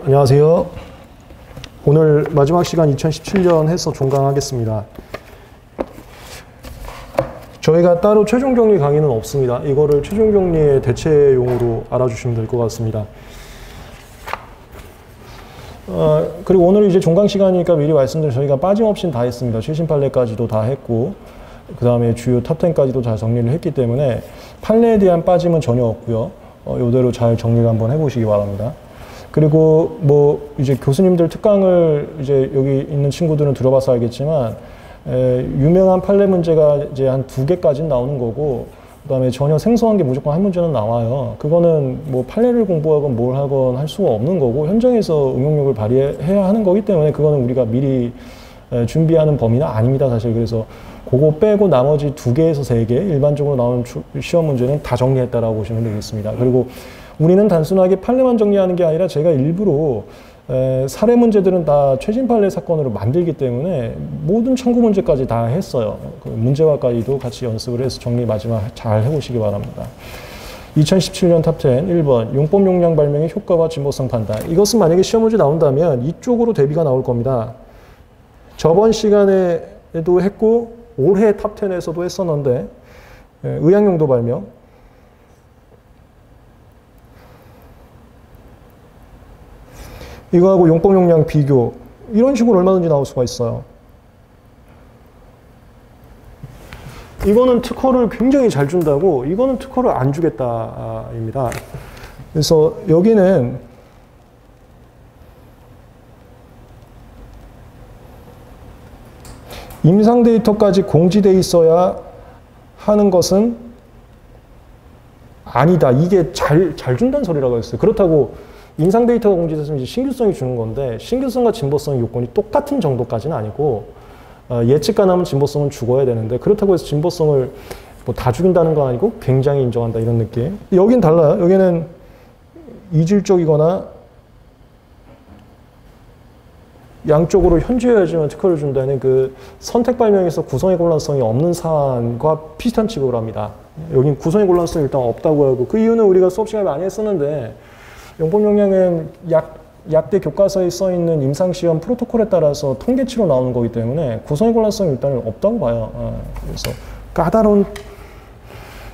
안녕하세요. 오늘 마지막 시간 2017년 해서 종강하겠습니다. 저희가 따로 최종 정리 강의는 없습니다. 이거를 최종 정리의 대체용으로 알아주시면 될 것 같습니다. 그리고 오늘 이제 종강 시간이니까 미리 말씀드린 저희가 빠짐없이 다 했습니다. 최신 판례까지도 다 했고, 그 다음에 주요 탑10까지도 다 정리를 했기 때문에 판례에 대한 빠짐은 전혀 없고요. 이대로 잘 정리를 한번 해보시기 바랍니다. 그리고 뭐 이제 교수님들 특강을 이제 여기 있는 친구들은 들어봐서 알겠지만 유명한 판례 문제가 이제 한 2개까지는 나오는 거고, 그 다음에 전혀 생소한 게 무조건 한 문제는 나와요. 그거는 뭐 판례를 공부하건 뭘 하건 할 수가 없는 거고 현장에서 응용력을 발휘해야 하는 거기 때문에 그거는 우리가 미리 준비하는 범위는 아닙니다, 사실. 그래서 그거 빼고 나머지 2개에서 3개 일반적으로 나오는 시험 문제는 다 정리했다라고 보시면 되겠습니다. 그리고 우리는 단순하게 판례만 정리하는 게 아니라 제가 일부러 사례 문제들은 다 최신 판례 사건으로 만들기 때문에 모든 청구 문제까지 다 했어요. 그 문제화까지도 같이 연습을 해서 정리 마지막 잘 해보시기 바랍니다. 2017년 탑10 1번 용법 용량 발명의 효과와 진보성 판단. 이것은 만약에 시험 문제 나온다면 이쪽으로 대비가 나올 겁니다. 저번 시간에도 했고 올해 탑10에서도 했었는데 의학용도 발명, 이거하고 용법 용량 비교, 이런 식으로 얼마든지 나올 수가 있어요. 이거는 특허를 굉장히 잘 준다고, 이거는 특허를 안 주겠다입니다. 그래서 여기는 임상 데이터까지 공지돼 있어야 하는 것은 아니다. 이게 잘 준다는 소리라고 했어요. 그렇다고 임상 데이터가 공지됐으면 이제 신규성이 주는 건데, 신규성과 진보성 요건이 똑같은 정도까지는 아니고, 예측 가능하면 진보성은 죽어야 되는데, 그렇다고 해서 진보성을 뭐 다 죽인다는 건 아니고 굉장히 인정한다, 이런 느낌. 여긴 달라요. 여기는 이질적이거나 양쪽으로 현저해야지만 특허를 준다는 그 선택 발명에서 구성의 곤란성이 없는 사안과 비슷한 취급을 합니다. 여긴 구성의 곤란성이 일단 없다고 하고, 그 이유는 우리가 수업 시간에 많이 했었는데, 용법 용량은 약대 교과서에 써있는 임상시험 프로토콜에 따라서 통계치로 나오는 거기 때문에 구성의 곤란성이 일단 없다고 봐요. 그래서 까다로운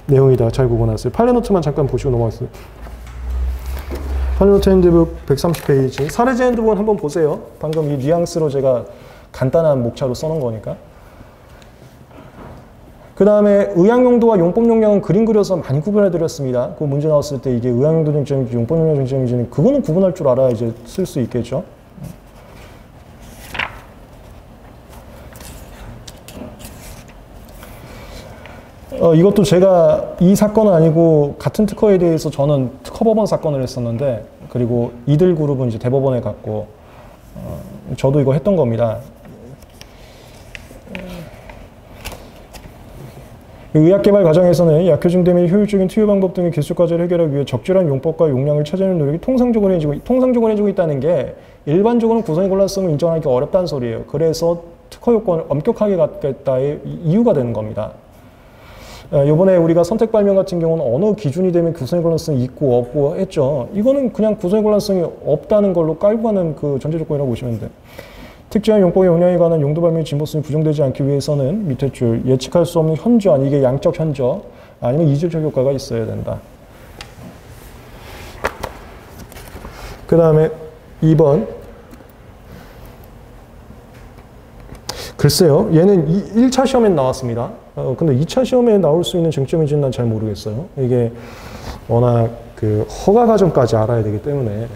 내용이다. 잘 구분했어요. 판례 노트만 잠깐 보시고 넘어갔어요. 판례 노트 핸드북 130페이지. 사례제 핸드북은 한번 보세요. 방금 이 뉘앙스로 제가 간단한 목차로 써놓은 거니까. 그 다음에 의학용도와 용법 용량은 그림 그려서 많이 구분해 드렸습니다. 그 문제 나왔을 때 이게 의학용도 쟁점인지 용법 용량 쟁점인지는 그거는 구분할 줄 알아야 이제 쓸 수 있겠죠. 이것도 제가 이 사건은 아니고 같은 특허에 대해서 저는 특허법원 사건을 했었는데, 그리고 이들 그룹은 이제 대법원에 갔고, 저도 이거 했던 겁니다. 의학개발 과정에서는 약효증대 및 효율적인 투여 방법 등의 기술 과제를 해결하기 위해 적절한 용법과 용량을 찾아내는 노력이 통상적으로 해지고 있다는 게 일반적으로는 구성의 곤란성을 인정하기 어렵다는 소리예요. 그래서 특허 요건을 엄격하게 갖겠다의 이유가 되는 겁니다. 이번에 우리가 선택 발명 같은 경우는 어느 기준이 되면 구성의 곤란성이 있고 없고 했죠. 이거는 그냥 구성의 곤란성이 없다는 걸로 깔고 가는 그 전제 조건이라고 보시면 돼요. 특정한 용법의 용량에 관한 용도 발명의 진보성이 부정되지 않기 위해서는 밑에 줄 예측할 수 없는 현저한, 이게 양적 현저 아니면 이질적 효과가 있어야 된다. 그 다음에 2번. 글쎄요, 얘는 1차 시험에 나왔습니다. 근데 2차 시험에 나올 수 있는 쟁점인지는 난 잘 모르겠어요. 이게 워낙 그 허가 과정까지 알아야 되기 때문에.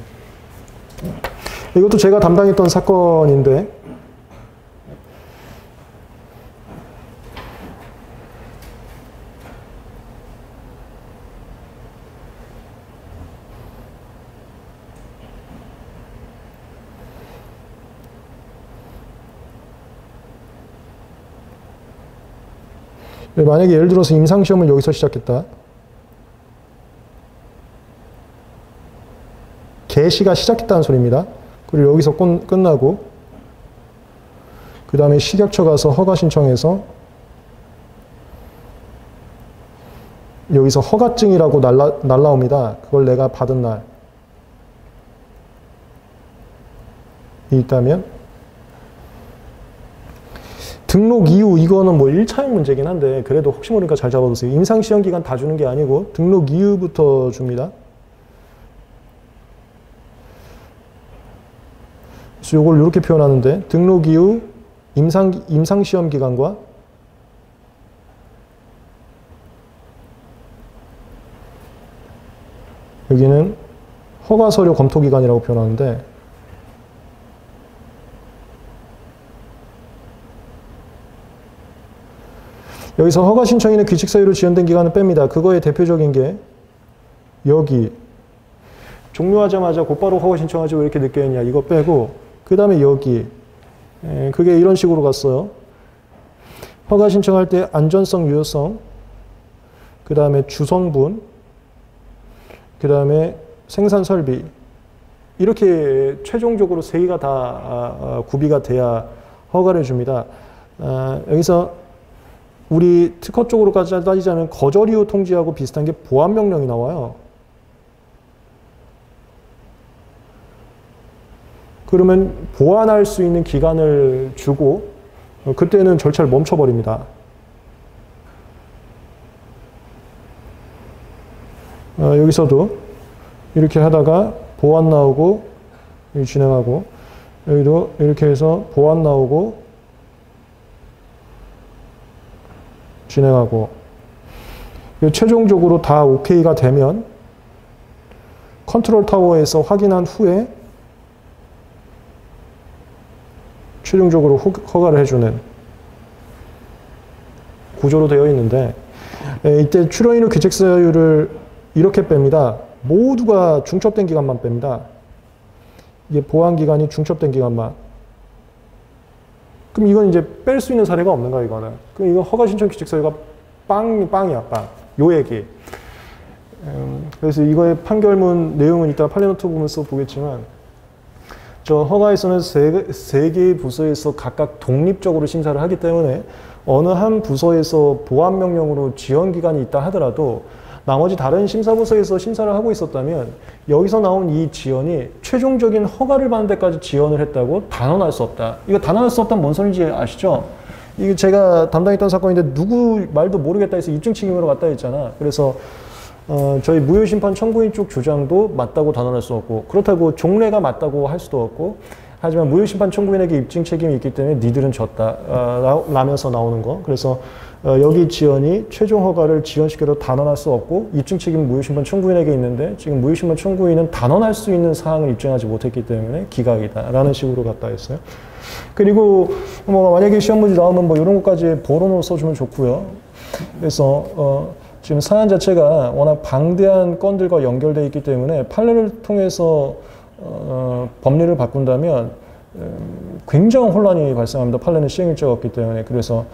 이것도 제가 담당했던 사건인데, 만약에 예를 들어서 임상시험을 여기서 시작했다. 개시가 시작했다는 소리입니다. 그리고 여기서 끝나고, 그 다음에 식약처 가서 허가 신청해서 여기서 허가증이라고 날라옵니다. 그걸 내가 받은 날. 있다면 등록 이후 이거는 뭐 1차형 문제긴 한데 그래도 혹시 모르니까 잘 잡아두세요. 임상시험 기간 다 주는 게 아니고 등록 이후부터 줍니다. 그래서 이걸 이렇게 표현하는데 등록 이후 임상시험 기간과 여기는 허가서류 검토기간이라고 표현하는데 여기서 허가 신청인의 규칙 사유로 지연된 기간을 뺍니다. 그거의 대표적인 게 여기 종료하자마자 곧바로 허가 신청하지 왜 이렇게 늦게 했냐 이거 빼고 그 다음에 여기 그게 이런 식으로 갔어요. 허가 신청할 때 안전성, 유효성 그 다음에 주성분 그 다음에 생산 설비 이렇게 최종적으로 세 개가 다 구비가 돼야 허가를 줍니다. 여기서 우리 특허 쪽으로까지 따지자면 거절 이후 통지하고 비슷한 게 보안 명령이 나와요. 그러면 보완할 수 있는 기간을 주고 그때는 절차를 멈춰버립니다. 여기서도 이렇게 하다가 보완 나오고 진행하고 여기도 이렇게 해서 보완 나오고 진행하고 최종적으로 다 OK가 되면 컨트롤 타워에서 확인한 후에 최종적으로 허가를 해주는 구조로 되어 있는데 이때 출원인의 규칙 사유를 이렇게 뺍니다. 모두가 중첩된 기간만 뺍니다. 이게 보완기간이 중첩된 기간만. 그럼 이건 이제 뺄 수 있는 사례가 없는 거야, 이거는. 그럼 이거 허가 신청 규칙 사유가 빵이야, 빵. 요 얘기. 그래서 이거의 판결문 내용은 이따 판례노트 보면서 보겠지만, 저 허가에서는 세 개의 부서에서 각각 독립적으로 심사를 하기 때문에 어느 한 부서에서 보완 명령으로 지연 기간이 있다 하더라도 나머지 다른 심사부서에서 심사를 하고 있었다면 여기서 나온 이 지연이 최종적인 허가를 받는 데까지 지연을 했다고 단언할 수 없다. 이거 단언할 수 없다는 뭔 소리인지 아시죠? 이게 제가 담당했던 사건인데 누구 말도 모르겠다 해서 입증 책임으로 갔다 했잖아. 그래서 저희 무효심판 청구인 쪽 주장도 맞다고 단언할 수 없고 그렇다고 종래가 맞다고 할 수도 없고 하지만 무효심판 청구인에게 입증 책임이 있기 때문에 니들은 졌다 라면서 나오는 거. 그래서 여기 지연이 최종 허가를 지연시켜도 단언할 수 없고 입증 책임은 무효심판 청구인에게 있는데 지금 무효심판 청구인은 단언할 수 있는 사항을 입증하지 못했기 때문에 기각이다 라는 식으로 갔다 했어요. 그리고 뭐 만약에 시험 문제 나오면 뭐 이런 것까지 보론으로 써주면 좋고요. 그래서 지금 사안 자체가 워낙 방대한 건들과 연결되어 있기 때문에 판례를 통해서 법리를 바꾼다면 굉장한 혼란이 발생합니다. 판례는 시행일자가 없기 때문에. 그래서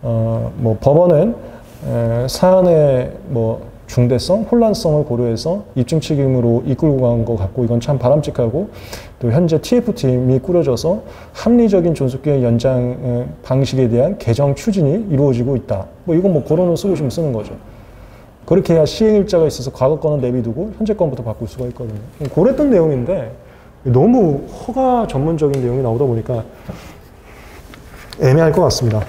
뭐 법원은 사안의 뭐 중대성, 혼란성을 고려해서 입증 책임으로 이끌고 간 것 같고 이건 참 바람직하고 또 현재 TF팀이 꾸려져서 합리적인 존속기간 연장 방식에 대한 개정 추진이 이루어지고 있다. 뭐 이건 뭐 거론을 쓰고 싶으면 쓰는 거죠. 그렇게 해야 시행일자가 있어서 과거 거는 내비두고 현재 건부터 바꿀 수가 있거든요. 그랬던 내용인데 너무 허가 전문적인 내용이 나오다 보니까 애매할 것 같습니다.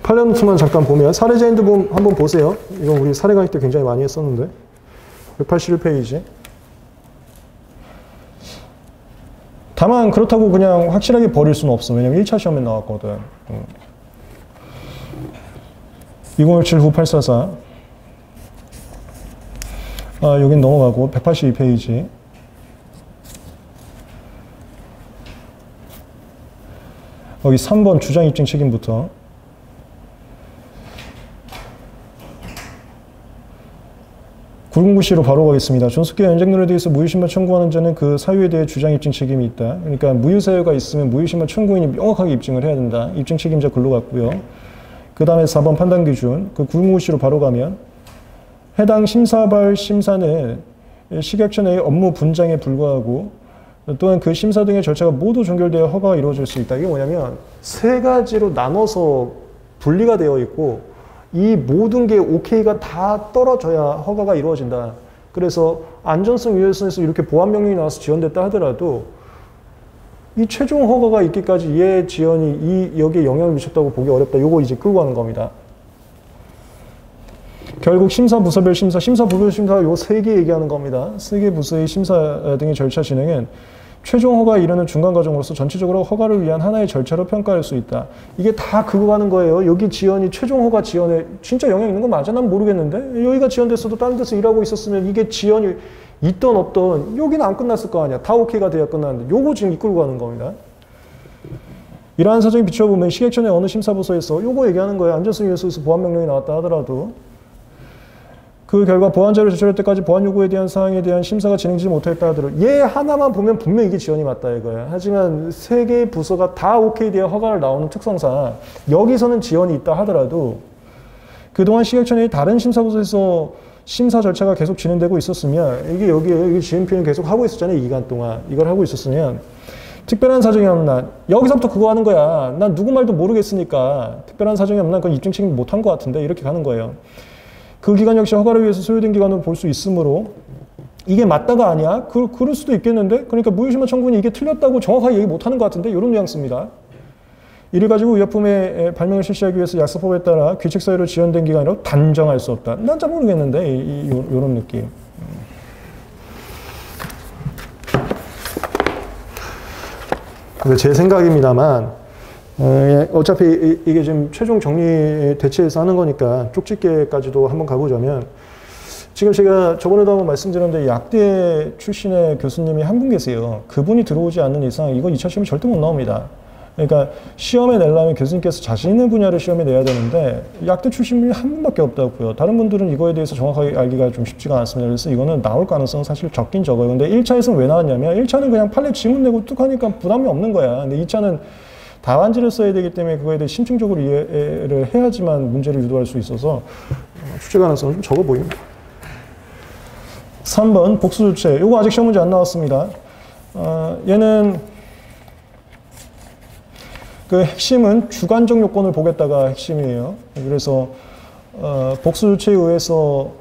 판례노트만 잠깐 보면 사례자인도 한번 보세요. 이건 우리 사례 강의 때 굉장히 많이 했었는데 181페이지. 다만 그렇다고 그냥 확실하게 버릴 수는 없어. 왜냐면 1차 시험에 나왔거든. 2017-9844 여긴 넘어가고 182페이지. 여기 3번 주장 입증 책임부터. 구공구시로 바로 가겠습니다. 존속기간 연장론에 대해서 무효심판 청구하는 자는 그 사유에 대해 주장 입증 책임이 있다. 그러니까 무효사유가 있으면 무효심판 청구인이 명확하게 입증을 해야 된다. 입증 책임자 글로 갔고요. 그 다음에 4번 판단 기준. 그 구공구시로 바로 가면 해당 심사발 심사는 식약처 내의 업무 분장에 불과하고 또한 그 심사 등의 절차가 모두 종결되어 허가가 이루어질 수 있다. 이게 뭐냐면 세 가지로 나눠서 분리가 되어 있고 이 모든 게 OK가 다 떨어져야 허가가 이루어진다. 그래서 안전성 유효성에서 이렇게 보안 명령이 나와서 지연됐다 하더라도 이 최종 허가가 있기까지 얘 지연이 여기에 영향을 미쳤다고 보기 어렵다. 요거 이제 끌고 가는 겁니다. 결국 심사, 부서별 심사, 부별 심사 요 세 개 얘기하는 겁니다. 세 개 부서의 심사 등의 절차 진행은 최종 허가에 이르는 중간 과정으로서 전체적으로 허가를 위한 하나의 절차로 평가할 수 있다. 이게 다 그거 가는 거예요. 여기 지연이 최종 허가 지연에 진짜 영향 있는 거 맞아? 난 모르겠는데 여기가 지연됐어도 다른 데서 일하고 있었으면 이게 지연이 있던 없던 여기는 안 끝났을 거 아니야. 다 오케이가 돼야 끝났는데 요거 지금 이끌고 가는 겁니다. 이러한 사정에 비춰보면 시객청의 어느 심사부서에서 요거 얘기하는 거예요. 안전성 유효성에서 보안 명령이 나왔다 하더라도 그 결과 보안 자료를 제출할 때까지 보안 요구에 대한 사항에 대한 심사가 진행되지 못했다 하더라도 얘 하나만 보면 분명 이게 지연이 맞다 이거예요. 하지만 세 개의 부서가 다 오케이 돼야 허가를 나오는 특성상 여기서는 지연이 있다 하더라도 그동안 시객청의 다른 심사부서에서 심사 절차가 계속 진행되고 있었으면 이게 여기 GMP는 계속 하고 있었잖아요. 이 기간 동안 이걸 하고 있었으면 특별한 사정이 없는 한 여기서부터 그거 하는 거야. 난 누구 말도 모르겠으니까 특별한 사정이 없는 한 그건 입증 책임 못한 것 같은데 이렇게 가는 거예요. 그 기간 역시 허가를 위해서 소요된 기간으로 볼 수 있으므로 이게 맞다가 아니야? 그럴 수도 있겠는데? 그러니까 무효심화 청구인이 이게 틀렸다고 정확하게 얘기 못하는 것 같은데? 이런 뉘앙스입니다. 이를 가지고 의약품의 발명을 실시하기 위해서 약사법에 따라 규칙사유로 지연된 기간이라고 단정할 수 없다. 난 잘 모르겠는데 이런 느낌. 제 생각입니다만 어차피 이게 지금 최종 정리 대체해서 하는 거니까 쪽집게까지도 한번 가보자면 지금 제가 저번에도 한번 말씀드렸는데 약대 출신의 교수님이 한 분 계세요. 그분이 들어오지 않는 이상 이거 2차 시험이 절대 못 나옵니다. 그러니까 시험에 내려면 교수님께서 자신 있는 분야를 시험에 내야 되는데 약대 출신 분이 한 분밖에 없다고요. 다른 분들은 이거에 대해서 정확하게 알기가 좀 쉽지가 않습니다. 그래서 이거는 나올 가능성은 사실 적긴 적어요. 근데 1차에서는 왜 나왔냐면 1차는 그냥 판례 지문 내고 뚝 하니까 부담이 없는 거야. 근데 2차는 답안지를 써야 되기 때문에 그거에 대해 심층적으로 이해를 해야지만 문제를 유도할 수 있어서 출제 가능성은 좀 적어 보입니다. 3번 복수조치. 이거 아직 시험 문제 안 나왔습니다. 얘는 그 핵심은 주관적 요건을 보겠다가 핵심이에요. 그래서 복수조치에 의해서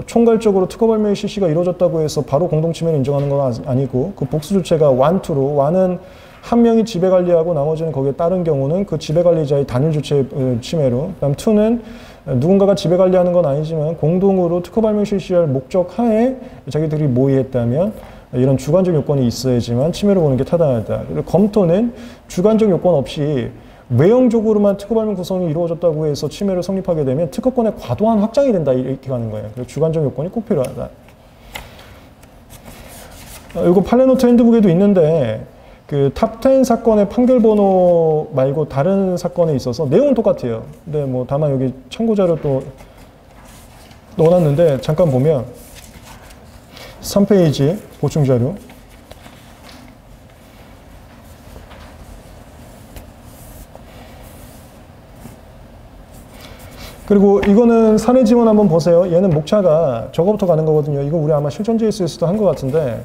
총괄적으로 특허 발명의 실시가 이루어졌다고 해서 바로 공동침해를 인정하는 건 아니고 그 복수조치가 완투로 완은 한 명이 지배관리하고 나머지는 거기에 따른 경우는 그 지배관리자의 단일 주체 침해로 그다음 2는 누군가가 지배관리하는 건 아니지만 공동으로 특허 발명 실시할 목적 하에 자기들이 모의했다면 이런 주관적 요건이 있어야지만 침해로 보는 게 타당하다. 그리고 검토는 주관적 요건 없이 외형적으로만 특허 발명 구성이 이루어졌다고 해서 침해를 성립하게 되면 특허권의 과도한 확장이 된다 이렇게 가는 거예요. 그래서 주관적 요건이 꼭 필요하다. 이거 팔레노트 핸드북에도 있는데 그 탑10 사건의 판결 번호 말고 다른 사건에 있어서 내용은 똑같아요. 근데 뭐 다만 여기 참고 자료 또 넣어놨는데 잠깐 보면 3페이지 보충 자료. 그리고 이거는 사례 지원 한번 보세요. 얘는 목차가 저거부터 가는 거거든요. 이거 우리 아마 실전 JS에서도 한 것 같은데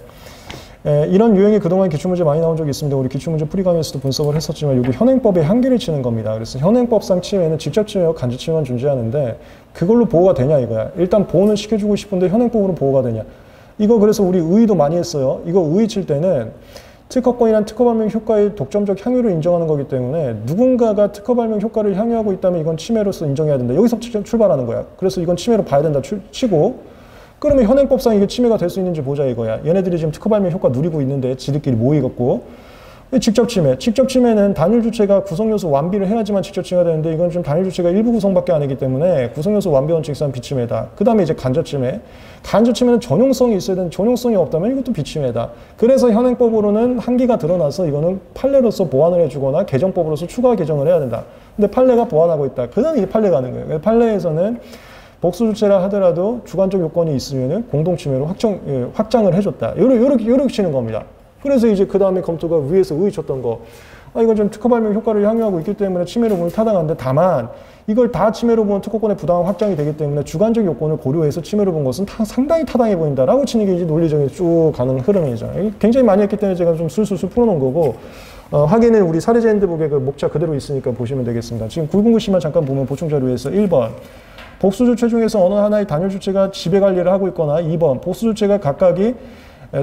이런 유형의 그동안 기출문제 많이 나온 적이 있습니다. 우리 기출문제 풀이감에서도 분석을 했었지만 여기 현행법의 한계를 치는 겁니다. 그래서 현행법상 침해는 직접 침해와 간접 침해만 존재하는데 그걸로 보호가 되냐 이거야. 일단 보호는 시켜주고 싶은데 현행법으로 보호가 되냐. 이거 그래서 우리 의의도 많이 했어요. 이거 의의 칠 때는 특허권이란 특허 발명 효과의 독점적 향유를 인정하는 거기 때문에 누군가가 특허 발명 효과를 향유하고 있다면 이건 침해로서 인정해야 된다. 여기서 출발하는 거야. 그래서 이건 침해로 봐야 된다 치고 그러면 현행법상 이게 침해가 될 수 있는지 보자 이거야. 얘네들이 지금 특허 발명 효과 누리고 있는데 지들끼리 모이겠고 직접 침해. 직접 침해는 단일 주체가 구성요소 완비를 해야지만 직접 침해가 되는데 이건 좀 단일 주체가 일부 구성밖에 아니기 때문에 구성요소 완비 원칙상 비침해다. 그 다음에 이제 간접 침해. 간접 침해는 전용성이 있어야 되는 전용성이 없다면 이것도 비침해다. 그래서 현행법으로는 한계가 드러나서 이거는 판례로서 보완을 해주거나 개정법으로서 추가 개정을 해야 된다. 근데 판례가 보완하고 있다. 그 다음에 이게 판례가 하는 거예요. 판례에서는 복수주체라 하더라도 주관적 요건이 있으면은 공동침해로 확장을 해줬다. 요렇게 치는 겁니다. 그래서 이제 그 다음에 검토가 위에서 의의 쳤던 거. 이건 좀 특허 발명 효과를 향유하고 있기 때문에 침해로 보면 타당한데 다만 이걸 다 침해로 보면 특허권의 부당한 확장이 되기 때문에 주관적 요건을 고려해서 침해로 본 것은 상당히 타당해 보인다라고 치는 게 이제 논리적인 쭉 가는 흐름이죠. 굉장히 많이 했기 때문에 제가 좀 술술술 풀어놓은 거고 확인은 우리 사례제 핸드북에 그 목차 그대로 있으니까 보시면 되겠습니다. 지금 굵은 글씨만 잠깐 보면 보충 자료에서 1번 복수주체 중에서 어느 하나의 단일 주체가 지배 관리를 하고 있거나 2번 복수주체가 각각이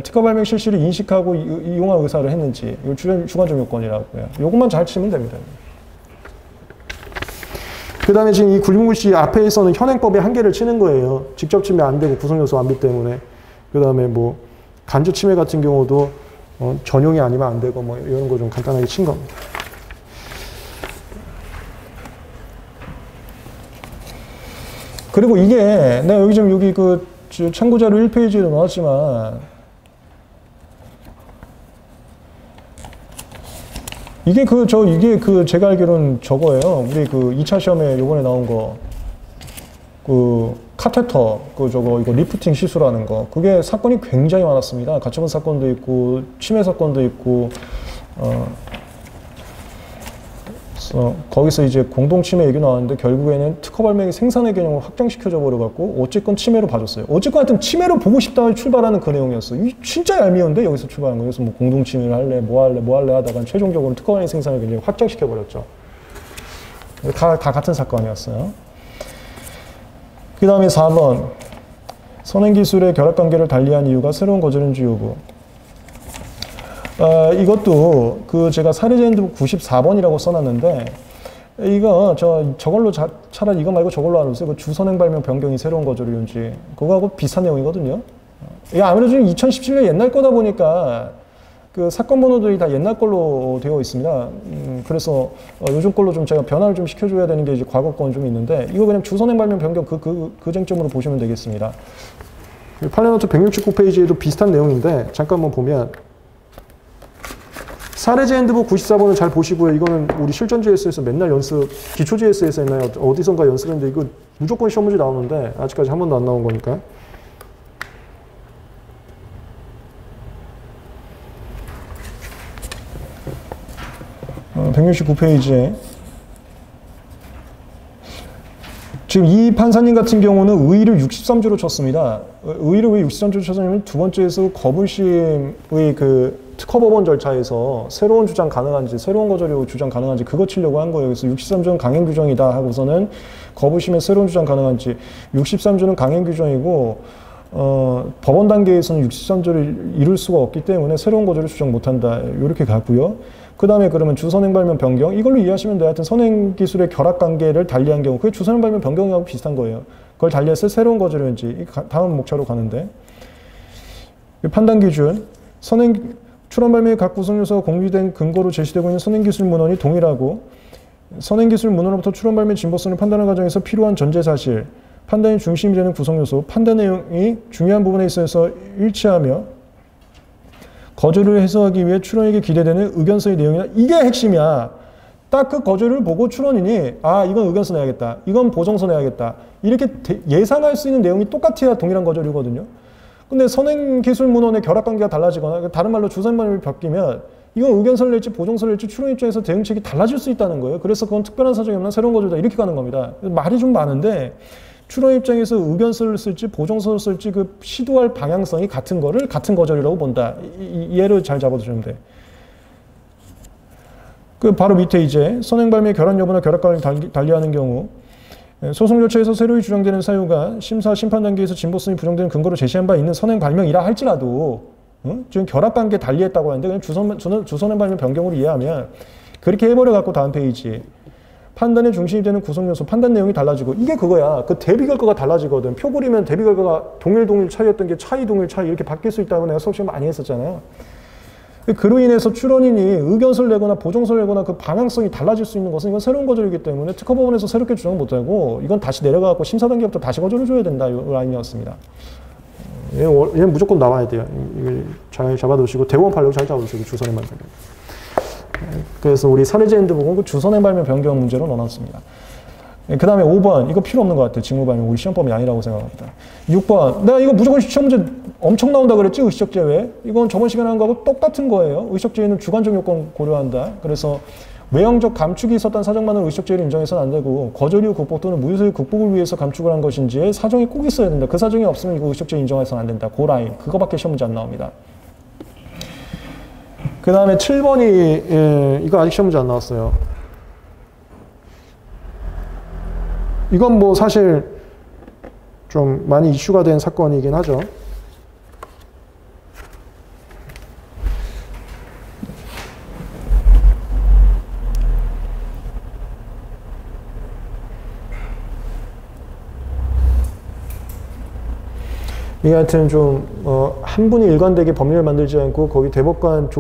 특허 발명 실시를 인식하고 이용할 의사를 했는지 이거 주관적 요건이라고요. 이것만 잘 치면 됩니다. 그 다음에 지금 이 굴림글씨 앞에서는 현행법의 한계를 치는 거예요. 직접 침해 안 되고 구성요소 완비 때문에. 그 다음에 뭐 간접 침해 같은 경우도 전용이 아니면 안 되고 뭐 이런 거 좀 간단하게 친 겁니다. 그리고 이게 내가 여기 좀 여기 그 참고자료 1페이지에 넣었지만 이게 제가 알기로는 저거예요. 우리 그 2차 시험에 요번에 나온 거 그 카테터 이거 리프팅 시술하는 거 그게 사건이 굉장히 많았습니다. 가처분 사건도 있고 침해 사건도 있고 거기서 이제 공동 침해 얘기 나왔는데 결국에는 특허 발명이 생산의 개념을 확장시켜져 버려갖고 어쨌건 침해로 봐줬어요. 어쨌건 하여튼 침해로 보고 싶다 출발하는 그 내용이었어. 이 진짜 얄미운데 여기서 출발한 거예요. 그래서 뭐 공동 침해를 할래, 뭐 할래 하다가 최종적으로 특허 발명 생산의 개념을 확장시켜 버렸죠. 다 같은 사건이었어요. 그 다음에 4번 선행기술의 결합관계를 달리한 이유가 새로운 거절인지 요구. 이것도 제가 사례제 핸드북 94번이라고 써놨는데 이거 저걸로 차라리 이거 말고 저걸로 알아보세요. 그 주선행 발명 변경이 새로운 거절이온지 그거하고 비슷한 내용이거든요. 이게 아무래도 2017년 옛날 거다 보니까 그 사건 번호들이 다 옛날 걸로 되어 있습니다. 그래서 요즘 걸로 좀 제가 변화를 좀 시켜줘야 되는 게 이제 과거 건 좀 있는데 이거 그냥 주선행 발명 변경 그 쟁점으로 보시면 되겠습니다. 팔레노트 169페이지에도 비슷한 내용인데 잠깐 한번 보면 사례제 핸드북 94번을 잘 보시고요. 이거는 우리 실전 GS에서 맨날 연습, 기초 GS에서 했나요? 어디선가 연습했는데 이거 무조건 시험 문제 나오는데 아직까지 한 번도 안 나온 거니까. 169페이지에 지금 이 판사님 같은 경우는 의의를 63주로 쳤습니다. 의의를 왜 63주로 쳤냐면 두 번째에서 거부심의 그 특허법원 절차에서 새로운 주장 가능한지, 새로운 거절이 주장 가능한지 그거 치려고 한 거예요. 그래서 63주는 강행 규정이다 하고서는 거부심의 새로운 주장 가능한지 63주는 강행 규정이고 법원 단계에서는 63주를 이룰 수가 없기 때문에 새로운 거절을 주장 못한다. 이렇게 가고요. 그 다음에 그러면 주선행 발명 변경 이걸로 이해하시면 돼요. 하여튼 선행 기술의 결합 관계를 달리한 경우 그게 주선행 발명 변경하고 비슷한 거예요. 그걸 달리했을 새로운 거절인지 다음 목차로 가는데 판단 기준 선행 출원 발명의 각 구성 요소가 공유된 근거로 제시되고 있는 선행 기술 문헌이 동일하고 선행 기술 문헌으로부터 출원 발명 진보성을 판단하는 과정에서 필요한 전제 사실 판단이 중심이 되는 구성 요소 판단 내용이 중요한 부분에 있어서 일치하며 거절을 해소하기 위해 출원에게 기대되는 의견서의 내용이나 이게 핵심이야. 딱 그 거절을 보고 출원인이 아 이건 의견서 내야겠다. 이건 보정서 내야겠다. 이렇게 예상할 수 있는 내용이 똑같아야 동일한 거절이거든요. 근데 선행기술문헌의 결합관계가 달라지거나 다른 말로 주선반을 바뀌면 이건 의견서를 낼지 보정서를 낼지 출원 입장에서 대응책이 달라질 수 있다는 거예요. 그래서 그건 특별한 사정이 없나 새로운 거절이다 이렇게 가는 겁니다. 말이 좀 많은데 출원 입장에서 의견서를 쓸지 보정서를 쓸지 그 시도할 방향성이 같은 거를 같은 거절이라고 본다. 얘를 잘 잡아두시면 돼. 그 바로 밑에 이제 선행발명의 결합 여부나 결합관계를 달리하는 경우 소송 절차에서 새로이 주장되는 사유가 심사 심판 단계에서 진보성이 부정되는 근거로 제시한 바 있는 선행 발명이라 할지라도 지금 결합관계 달리했다고 하는데 그냥 주선행 발명 변경으로 이해하면 그렇게 해버려 갖고 다음 페이지 판단의 중심이 되는 구성 요소, 판단 내용이 달라지고 이게 그거야. 그 대비 결과가 달라지거든. 표 그리면 대비 결과가 동일 차이였던 게 차이 동일 차이 이렇게 바뀔 수 있다고 내가 수업 시간 많이 했었잖아요. 그로 인해서 출원인이 의견서를 내거나 보정서를 내거나 그 방향성이 달라질 수 있는 것은 이건 새로운 거절이기 때문에 특허법원에서 새롭게 주장 못하고 이건 다시 내려가고 심사 단계부터 다시 거절을 줘야 된다. 이 라인이었습니다. 얘는 무조건 나와야 돼요. 이걸 잘 잡아두시고 대원 팔려고 잘 잡아두시고 주선행만 변경. 그래서 우리 사례제 핸드북은 그 주선행 발명 변경 문제로 넣어놨습니다. 그 다음에 5번 이거 필요 없는 것 같아요. 직무 발명 우리 시험법이 아니라고 생각합니다. 6번 내가 이거 무조건 시험 문제 엄청 나온다 그랬지 의식적 제외. 이건 저번 시간에 한 거하고 똑같은 거예요. 의식적 제외는 주관적 요건 고려한다. 그래서 외형적 감축이 있었다는 사정만으로 의식적 제외를 인정해서는 안 되고 거절 이후 극복 또는 무효소의 극복을 위해서 감축을 한 것인지에 사정이 꼭 있어야 된다. 그 사정이 없으면 이거 의식적 제외 인정해서는 안 된다. 그 라인 그거밖에 시험 문제 안 나옵니다. 그 다음에 7번이 이거 아직 시험 문제 안 나왔어요. 이건 뭐 사실 좀 많이 이슈가 된 사건이긴 하죠. 이게 하여튼 좀, 한 분이 일관되게 법률을 만들지 않고 거기 대법관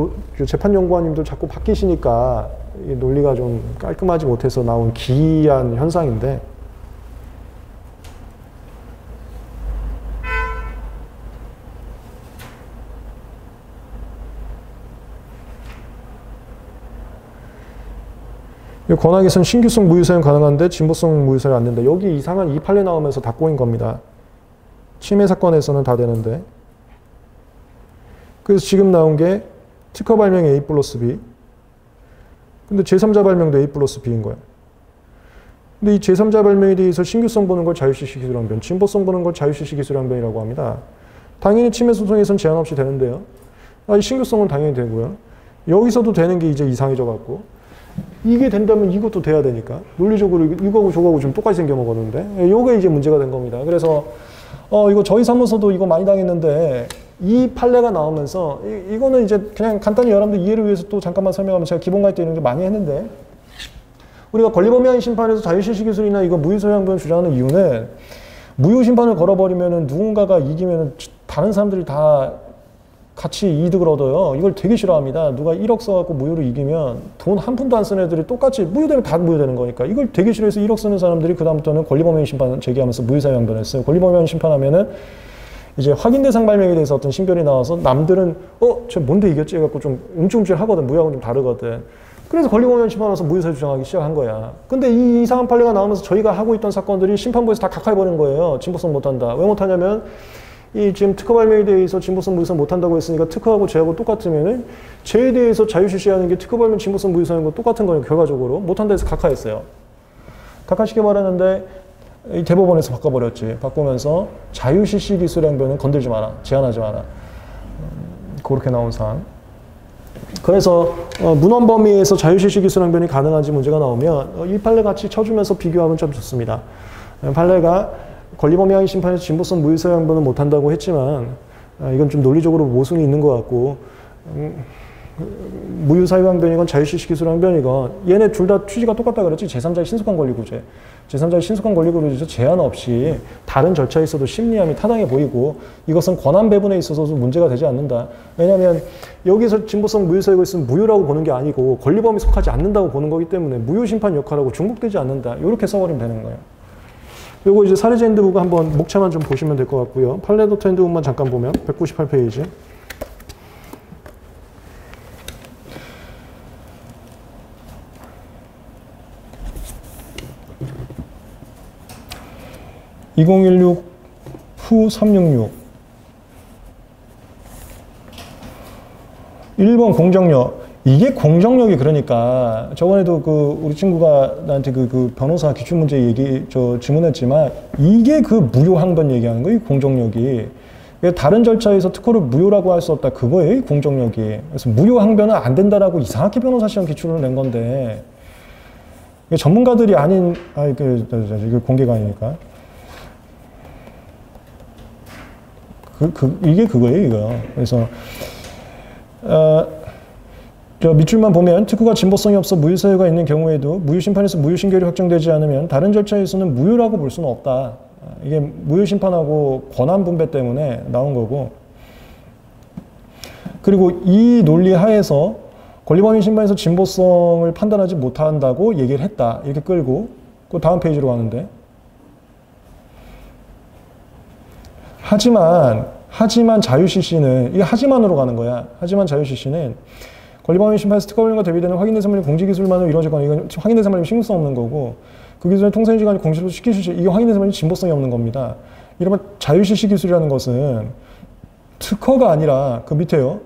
재판연구원님도 자꾸 바뀌시니까 이 논리가 좀 깔끔하지 못해서 나온 기이한 현상인데, 권하기선 신규성 무효 사용 가능한데 진보성 무효 사용 안 된다. 여기 이상한 이 판례 나오면서 다 꼬인 겁니다. 침해 사건에서는 다 되는데. 그래서 지금 나온 게 특허 발명 A 플러스 B. 근데 제3자 발명도 A 플러스 B인 거예요. 근데 이 제3자 발명에 대해서 신규성 보는 걸 자유시시 기술항변, 진보성 보는 걸 자유시시 기술항변이라고 합니다. 당연히 침해 소송에서는 제한 없이 되는데요. 이 신규성은 당연히 되고요. 여기서도 되는 게 이제 이상해져 갖고, 이게 된다면 이것도 돼야 되니까 논리적으로 이거하고 저거하고 좀 똑같이 생겨 먹었는데, 이게 이제 문제가 된 겁니다. 그래서 이거 저희 사무소도 이거 많이 당했는데, 이 판례가 나오면서 이거는 이제 그냥 간단히 여러분들 이해를 위해서 또 잠깐만 설명하면, 제가 기본 가이드 이런 게 많이 했는데, 우리가 권리범위한 심판에서 자유실시 기술이나 이거 무효소양변 주장하는 이유는, 무효 심판을 걸어버리면은 누군가가 이기면은 다른 사람들이 다 같이 이득을 얻어요. 이걸 되게 싫어합니다. 누가 1억 써갖고 무효로 이기면 돈 한 푼도 안 쓰는 애들이 똑같이 무효되면 다 무효되는 거니까, 이걸 되게 싫어해서 1억 쓰는 사람들이 그다음부터는 권리범위한 심판 제기하면서 무효사유양변했어요. 권리범위한 심판하면은 이제 확인 대상 발명에 대해서 어떤 신결이 나와서 남들은 쟤 뭔데 이겼지 해갖고 좀 움찔움찔하거든. 무효하고 좀 다르거든. 그래서 권리범위한 심판 와서 무효사유 주장하기 시작한 거야. 근데 이 이상한 판례가 나오면서 저희가 하고 있던 사건들이 심판부에서 다 각하해버린 거예요. 진보성 못한다. 왜 못하냐면, 이 지금 특허 발명에 대해서 진보성 무효성 못한다고 했으니까 특허하고 제하고 똑같으면은 제에 대해서 자유실시하는 게 특허 발명 진보성 무효성인 거 똑같은 거예요. 결과적으로 못한다 해서 각하했어요. 각하시켜버렸는데 이 대법원에서 바꿔버렸지. 바꾸면서 자유실시 기술행변은 건들지 마라, 제한하지 마라. 그렇게 나온 사안. 그래서 문헌 범위에서 자유실시 기술행변이 가능한지 문제가 나오면 이 판례 같이 쳐주면서 비교하면 좀 좋습니다. 판례가 권리범위한 심판에서 진보성 무효사유양변은 못한다고 했지만, 이건 좀 논리적으로 모순이 있는 것 같고, 무효사유양변이건 자유실시 기술항변이건 얘네 둘 다 취지가 똑같다 그랬지. 제3자의 신속한 권리구제. 제3자의 신속한 권리구제에서 제한 없이 다른 절차에 있어도 심리함이 타당해 보이고, 이것은 권한 배분에 있어서도 문제가 되지 않는다. 왜냐하면 여기서 진보성 무효사유가 있으면 무효라고 보는 게 아니고 권리범위 속하지 않는다고 보는 거기 때문에 무효심판 역할하고 중복되지 않는다. 이렇게 써버리면 되는 거예요. 요거 이제 사례제 핸드북 한번 목차만 좀 보시면 될 것 같고요. 판례도트 핸드북만 잠깐 보면 198페이지. (2016) 후 366 1번 공정력. 이게 공정력이, 그러니까 저번에도 우리 친구가 나한테 그 변호사 기출문제 질문했지만, 이게 그 무효항변 얘기하는 거예요. 이 공정력이. 다른 절차에서 특허를 무효라고 할 수 없다, 그거예요. 이 공정력이. 그래서 무효항변은 안 된다라고 이상하게 변호사 시험 기출을 낸 건데, 전문가들이 아닌, 이거 공개가 아니니까. 이게 그거예요, 이거. 그래서 저 밑줄만 보면, 특허가 진보성이 없어 무효사유가 있는 경우에도 무효심판에서 무효신결이 확정되지 않으면 다른 절차에서는 무효라고 볼 수는 없다. 이게 무효심판하고 권한분배 때문에 나온 거고, 그리고 이 논리 하에서 권리범위 심판에서 진보성을 판단하지 못한다고 얘기를 했다. 이렇게 끌고 그 다음 페이지로 가는데, 하지만 자유실시는, 이게 하지만으로 가는 거야. 하지만 자유실시는 권리범위 심판에서 특허 발명과 대비되는 확인 대상 발명 공지 기술만으로 이루어졌거나, 이건 확인 대상 발명 신고성 없는 거고, 그 기술의 통상 기관이 공시로 시킬 수, 이게 확인 대상 발명 진보성이 없는 겁니다. 이러면 자유실시 기술이라는 것은 특허가 아니라, 그 밑에요.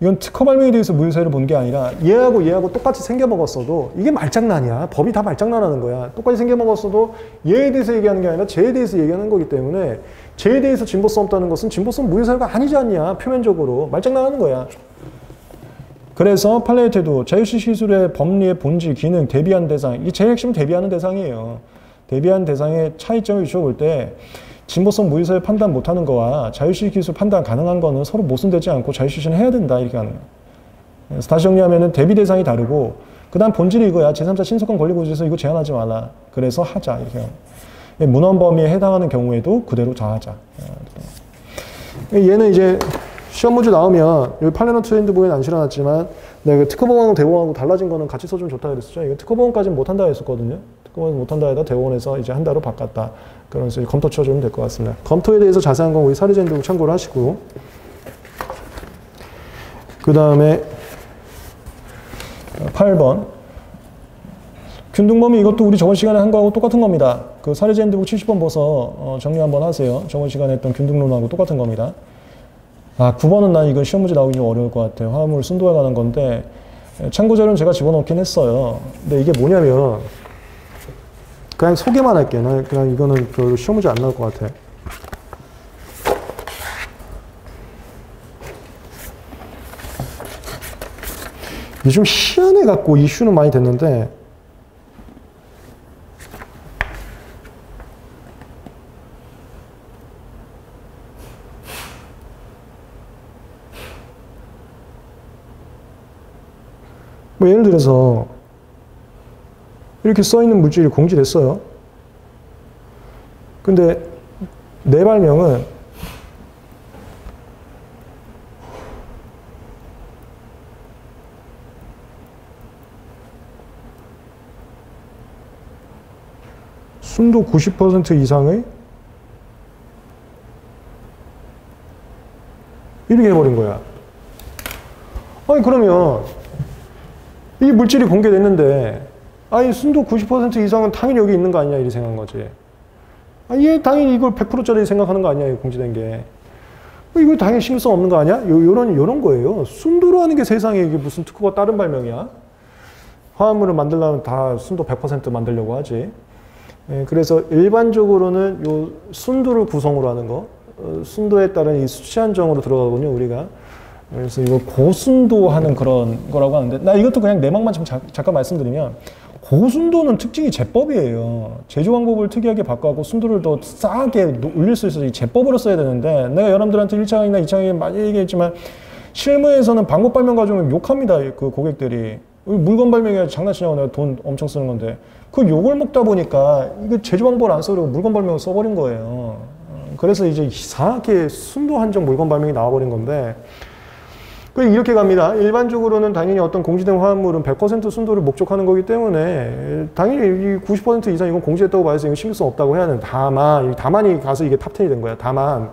이건 특허 발명에 대해서 무효사유를 본 게 아니라, 얘하고 똑같이 생겨먹었어도 이게 말장난이야. 법이 다 말장난하는 거야. 똑같이 생겨먹었어도 얘에 대해서 얘기하는 게 아니라 쟤에 대해서 얘기하는 거기 때문에, 쟤에 대해서 진보성 없다는 것은 진보성 무효사유가 아니지 않냐. 표면적으로 말장난하는 거야. 그래서 판례의 태도, 자유실시 기술의 법리의 본질, 기능, 대비한 대상, 이게 제일 핵심은 대비하는 대상이에요. 대비한 대상의 차이점을 비춰볼 때, 진보성 무이사회 판단 못하는 거와 자유시시 기술 판단 가능한 거는 서로 모순되지 않고 자유시시는 해야 된다 이렇게 하는 거예요. 그래서 다시 정리하면은 대비 대상이 다르고 그 다음 본질이 이거야. 제3자 신속한 권리구조에서 이거 제한하지 말라. 그래서 하자 이렇게 하는 거예요. 문헌 범위에 해당하는 경우에도 그대로 다 하자. 얘는 이제 시험 문제 나오면 여기 팔레넌트 핸드북에는 안 실어놨지만 내가 특허법원하고 대법원하고 달라진 거는 같이 써주면 좋다 그랬었죠. 이거 특허법원까지는 못한다 했었거든요. 특허법원 못한다 해다 대법원에서 이제 한다로 바꿨다. 그러면서 검토 쳐주면 될 것 같습니다. 검토에 대해서 자세한 건 우리 사례자 핸드북 참고를 하시고 그 다음에 8번 균등범위 이것도 우리 저번 시간에 한 거하고 똑같은 겁니다. 그 사례자 핸드북 70번 보서 정리 한번 하세요. 저번 시간에 했던 균등론하고 똑같은 겁니다. 9번은 난 이건 시험 문제 나오기 좀 어려울 것 같아요. 화합물 순도에 관한 건데 참고 자료는 제가 집어넣긴 했어요. 근데 이게 뭐냐면 그냥 소개만 할게요. 그냥 이거는 별로 시험 문제 안 나올 것 같아요. 이게 좀 희한해 갖고 이슈는 많이 됐는데 뭐 예를 들어서 이렇게 써있는 물질이 공지됐어요. 근데 내 발명은 순도 90% 이상의 이렇게 해버린 거야. 아니 그러면 이 물질이 공개됐는데 아니 순도 90% 이상은 당연히 여기 있는 거 아니냐 이렇게 생각한 거지. 아니 얘 당연히 이걸 100%짜리 생각하는 거 아니야 이거 공지된 게. 이거 당연히 신경성 없는 거 아니야? 요런 거예요. 순도로 하는 게 세상에 이게 무슨 특허가 다른 발명이야? 화합물을 만들려면 다 순도 100% 만들려고 하지. 그래서 일반적으로는 요 순도를 구성으로 하는 거, 순도에 따른 이 수치 한정으로 들어가거든요, 우리가. 그래서 이거 고순도 하는 그런 거라고 하는데, 나 이것도 그냥 내막만 잠깐 말씀드리면, 고순도는 특징이 제법이에요. 제조방법을 특이하게 바꿔갖고 순도를 더 싸게 올릴 수 있어서 이 제법으로 써야 되는데, 내가 여러분들한테 1차강이나 2차강에 많이 얘기했지만, 실무에서는 방법 발명 가지고 욕합니다, 그 고객들이. 물건 발명이 장난치냐고 내가 돈 엄청 쓰는 건데. 그 욕을 먹다 보니까 이거 제조 방법을 안 써버리고 물건 발명을 써버린 거예요. 그래서 이제 이상하게 순도 한정 물건 발명이 나와버린 건데 이렇게 갑니다. 일반적으로는 당연히 어떤 공지된 화합물은 100% 순도를 목적하는 거기 때문에 당연히 90% 이상 이건 공지했다고 봐서 이거 신경성 없다고 해야 하는 다만이 가서 이게 탑10이 된 거야. 다만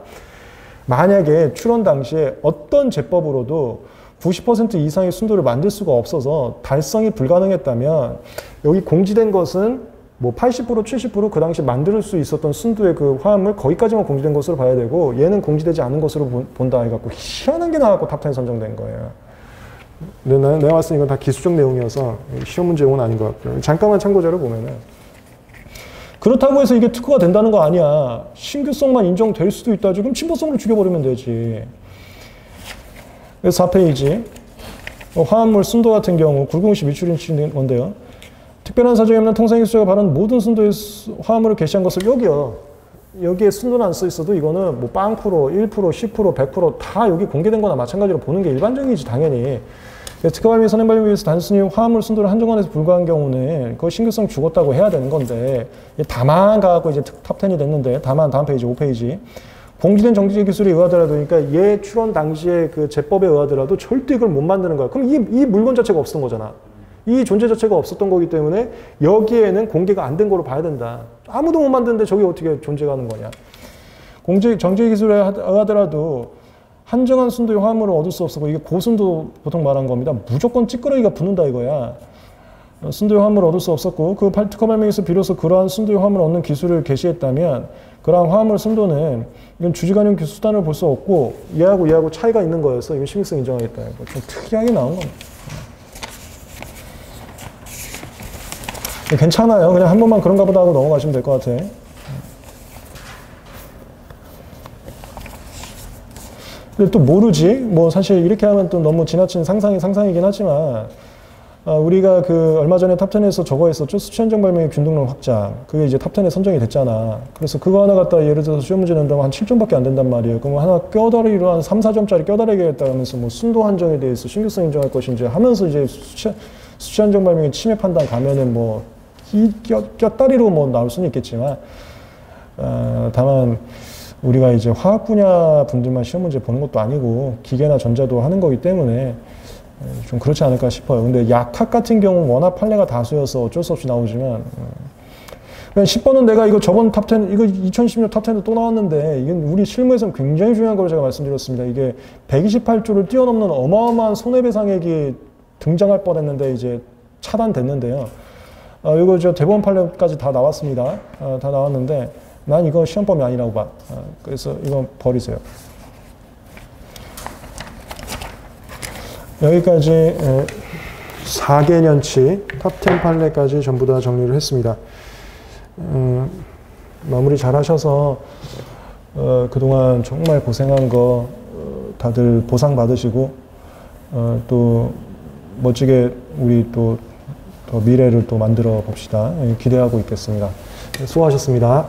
만약에 출원 당시에 어떤 제법으로도 90% 이상의 순도를 만들 수가 없어서 달성이 불가능했다면 여기 공지된 것은 뭐 80%, 70% 그 당시 만들 수 있었던 순도의 그 화합물 거기까지만 공지된 것으로 봐야 되고 얘는 공지되지 않은 것으로 본다 해갖고 희한한 게 나와갖고 탑10 선정된 거예요. 근데 내가 봤을 때 이건 다 기술적 내용이어서 시험 문제용은 아닌 것 같고요. 잠깐만 참고자를 보면은 그렇다고 해서 이게 특허가 된다는 거 아니야. 신규성만 인정될 수도 있다. 그럼 친보성으로 죽여버리면 되지. 그래서 4페이지 화합물 순도 같은 경우 굵음없이 미출인 건데요. 특별한 사정이 없는 통상기술자가 바른 모든 순도의 화합물을 게시한 것을 여기에 순도는 안 써 있어도 이거는 뭐 0%, 1%, 10%, 100%다 여기 공개된 거나 마찬가지로 보는 게 일반적이지 당연히. 특허 발명, 선행 발명에 의해서 단순히 화합물 순도를 한정관에서 불과한 경우는 그 신규성 죽었다고 해야 되는 건데 다만 가고 이제 탑10이 됐는데 다만 다음 페이지 5페이지 공지된 정지적 기술에 의하더라도 그러니까 얘 출원 당시에 그 제법에 의하더라도 절대 이걸 못 만드는 거야. 그럼 이 물건 자체가 없었던 거잖아. 이 존재 자체가 없었던 거기 때문에 여기에는 공개가 안 된 거로 봐야 된다. 아무도 못 만드는데 저게 어떻게 존재가 하는 거냐. 정지적 기술에 의하더라도 한정한 순도의 화합물을 얻을 수 없었고 이게 고순도 보통 말한 겁니다. 무조건 찌끄러기가 붙는다 이거야. 순도의 화합물을 얻을 수 없었고 그 특허 발명에서 비로소 그러한 순도의 화합물을 얻는 기술을 개시했다면 그러한 화합물 순도는 이건 주지관용 수단을 볼 수 없고 얘하고 차이가 있는 거여서 이건 신규성 인정하겠다. 좀 특이하게 나온 겁니다. 괜찮아요. 그냥 한 번만 그런가 보다 하고 넘어가시면 될 것 같아. 근데 또 모르지. 뭐 사실 이렇게 하면 또 너무 지나친 상상이긴 하지만 우리가 그 얼마 전에 탑10에서 저거 했었죠. 수치 한정 발명의 균등론 확장. 그게 이제 탑10에 선정이 됐잖아. 그래서 그거 하나 갖다 예를 들어서 시험 문제 낸다면 한 7점밖에 안 된단 말이에요. 그럼 하나 껴다리로 한 3, 4점짜리 껴다리겠다 하면서 뭐 순도 한정에 대해서 신규성 인정할 것인지 하면서 이제 수치 한정 발명의 침해 판단 가면은 뭐 껴다리로 뭐 나올 수는 있겠지만, 다만 우리가 이제 화학 분야 분들만 시험 문제 보는 것도 아니고 기계나 전자도 하는 거기 때문에 좀 그렇지 않을까 싶어요. 근데 약학 같은 경우는 워낙 판례가 다수여서 어쩔 수 없이 나오지만, 10번은 내가 이거 저번 탑10, 이거 2016 탑10도 또 나왔는데, 이건 우리 실무에서는 굉장히 중요한 걸 제가 말씀드렸습니다. 이게 128조를 뛰어넘는 어마어마한 손해배상액이 등장할 뻔했는데, 이제 차단됐는데요. 이거 저 대법원 판례까지 다 나왔습니다. 다 나왔는데, 난 이거 시험범위 아니라고 봐. 그래서 이건 버리세요. 여기까지 4개년치 탑10 판례까지 전부 다 정리를 했습니다. 마무리 잘 하셔서 그동안 정말 고생한 거 다들 보상 받으시고 또 멋지게 우리 또 더 미래를 또 만들어 봅시다. 기대하고 있겠습니다. 수고하셨습니다.